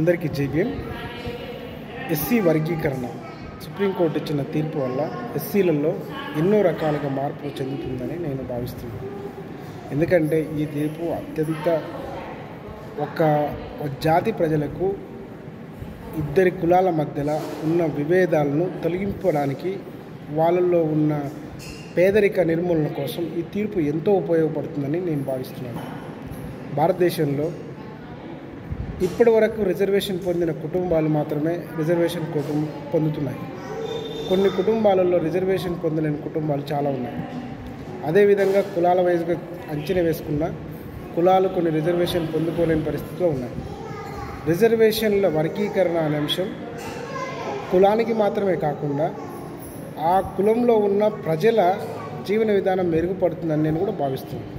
అందరికీ జైభీం. ఎస్సీ వర్గీకరణ సుప్రీంకోర్టు ఇచ్చిన తీర్పు వల్ల ఎస్సీలలో ఎన్నో రకాలుగా మార్పులు చెందుతుందని నేను భావిస్తున్నాను. ఎందుకంటే ఈ తీర్పు అత్యంత ఒక జాతి ప్రజలకు ఇద్దరి కులాల మధ్యలో ఉన్న విభేదాలను తొలగించడానికి, వాళ్ళల్లో ఉన్న పేదరిక నిర్మూలన కోసం ఈ తీర్పు ఎంతో ఉపయోగపడుతుందని నేను భావిస్తున్నాను. భారతదేశంలో ఇప్పటి వరకు రిజర్వేషన్ పొందిన కుటుంబాలు మాత్రమే రిజర్వేషన్ పొందుతున్నాయి. కొన్ని కుటుంబాలలో రిజర్వేషన్ పొందలేని కుటుంబాలు చాలా ఉన్నాయి. అదేవిధంగా కులాల వైజ్గా అంచనా వేసుకున్న కులాలు కొన్ని రిజర్వేషన్ పొందుకోలేని పరిస్థితిలో ఉన్నాయి. రిజర్వేషన్ల వర్గీకరణ అనే అంశం కులానికి మాత్రమే కాకుండా ఆ కులంలో ఉన్న ప్రజల జీవన విధానం మెరుగుపడుతుందని నేను కూడా భావిస్తున్నాను.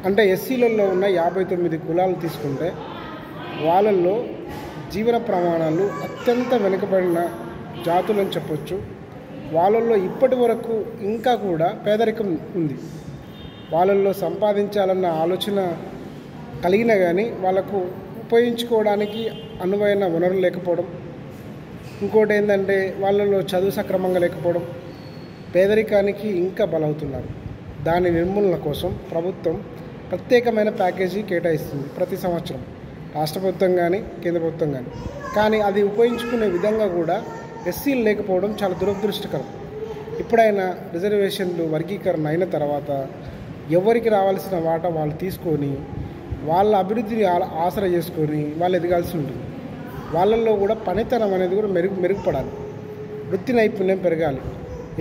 అంటే ఎస్సీలలో ఉన్న 59 కులాలు తీసుకుంటే వాళ్ళల్లో జీవన ప్రమాణాలు అత్యంత వెనుకబడిన జాతులని చెప్పొచ్చు. వాళ్ళల్లో ఇప్పటి వరకు ఇంకా కూడా పేదరికం ఉంది. వాళ్ళల్లో సంపాదించాలన్న ఆలోచన కలిగినా కానీ వాళ్ళకు ఉపయోగించుకోవడానికి అనువైన వనరులు లేకపోవడం, ఇంకోటి ఏంటంటే వాళ్ళలో చదువు సక్రమంగా లేకపోవడం, పేదరికానికి ఇంకా బలవుతున్నారు. దాని నిర్మూలన కోసం ప్రభుత్వం ప్రత్యేకమైన ప్యాకేజీ కేటాయిస్తుంది ప్రతి సంవత్సరం, రాష్ట్ర ప్రభుత్వం కానీ కేంద్ర ప్రభుత్వం కానీ అది ఉపయోగించుకునే విధంగా కూడా ఎస్సీలు లేకపోవడం చాలా దురదృష్టకరం. ఇప్పుడైనా రిజర్వేషన్లు వర్గీకరణ అయిన తర్వాత ఎవరికి రావాల్సిన వాటా వాళ్ళు తీసుకొని వాళ్ళ అభివృద్ధిని ఆసరా చేసుకొని వాళ్ళు ఎదగాల్సి ఉంటుంది. వాళ్ళల్లో కూడా పనితనం అనేది కూడా మెరుగుపడాలి, వృత్తి నైపుణ్యం పెరగాలి,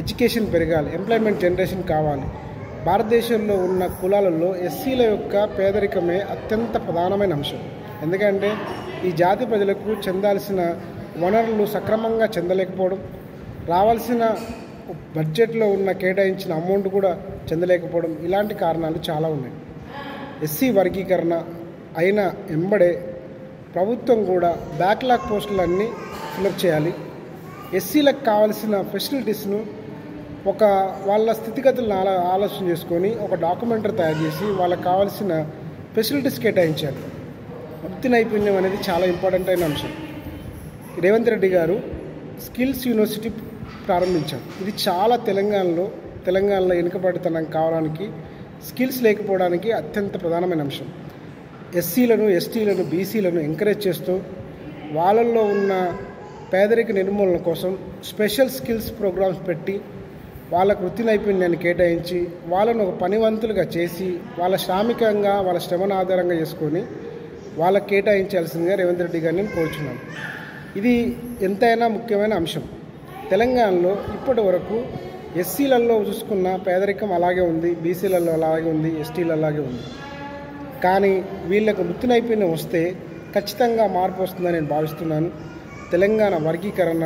ఎడ్యుకేషన్ పెరగాలి, ఎంప్లాయ్మెంట్ జనరేషన్ కావాలి. భారతదేశంలో ఉన్న కులాలలో ఎస్సీల యొక్క పేదరికమే అత్యంత ప్రధానమైన అంశం. ఎందుకంటే ఈ జాతి ప్రజలకు చెందాల్సిన వనరులు సక్రమంగా చెందలేకపోవడం, రావాల్సిన బడ్జెట్లో ఉన్న కేటాయించిన అమౌంట్ కూడా చెందలేకపోవడం, ఇలాంటి కారణాలు చాలా ఉన్నాయి. ఎస్సీ వర్గీకరణ అయిన ఎంబడే ప్రభుత్వం కూడా బ్యాక్లాగ్ పోస్టులన్నీ ఫిలప్ చేయాలి. ఎస్సీలకు కావాల్సిన ఫెసిలిటీస్ను వాళ్ళ స్థితిగతులను ఆలోచన చేసుకొని ఒక డాక్యుమెంటరీ తయారు చేసి వాళ్ళకి కావాల్సిన ఫెసిలిటీస్ కేటాయించాలి. వృత్తి నైపుణ్యం అనేది చాలా ఇంపార్టెంట్ అయిన అంశం. రేవంత్ రెడ్డి గారు స్కిల్స్ యూనివర్సిటీ ప్రారంభించారు. ఇది చాలా తెలంగాణలో వెనుకబడితనం కావడానికి, స్కిల్స్ లేకపోవడానికి అత్యంత ప్రధానమైన అంశం. ఎస్సీలను, ఎస్టీలను, బీసీలను ఎంకరేజ్ చేస్తూ వాళ్ళల్లో ఉన్న పేదరిక నిర్మూలన కోసం స్పెషల్ స్కిల్స్ ప్రోగ్రామ్స్ పెట్టి వాళ్ళకు వృత్తి నైపుణ్యాన్ని కేటాయించి వాళ్ళను ఒక పనివంతులుగా చేసి వాళ్ళ శ్రామికంగా వాళ్ళ శ్రమను ఆధారంగా చేసుకొని వాళ్ళకు కేటాయించాల్సిందిగా రేవంత్ రెడ్డి గారిని నేను కోరుచున్నాను. ఇది ఎంతైనా ముఖ్యమైన అంశం. తెలంగాణలో ఇప్పటి వరకు ఎస్సీలలో చూసుకున్న పేదరికం అలాగే ఉంది, బీసీలలో అలాగే ఉంది, ఎస్టీలలో అలాగే ఉంది. కానీ వీళ్ళకు వృత్తి నైపుణ్యం వస్తే ఖచ్చితంగా మార్పు వస్తుందని నేను భావిస్తున్నాను. తెలంగాణ వర్గీకరణ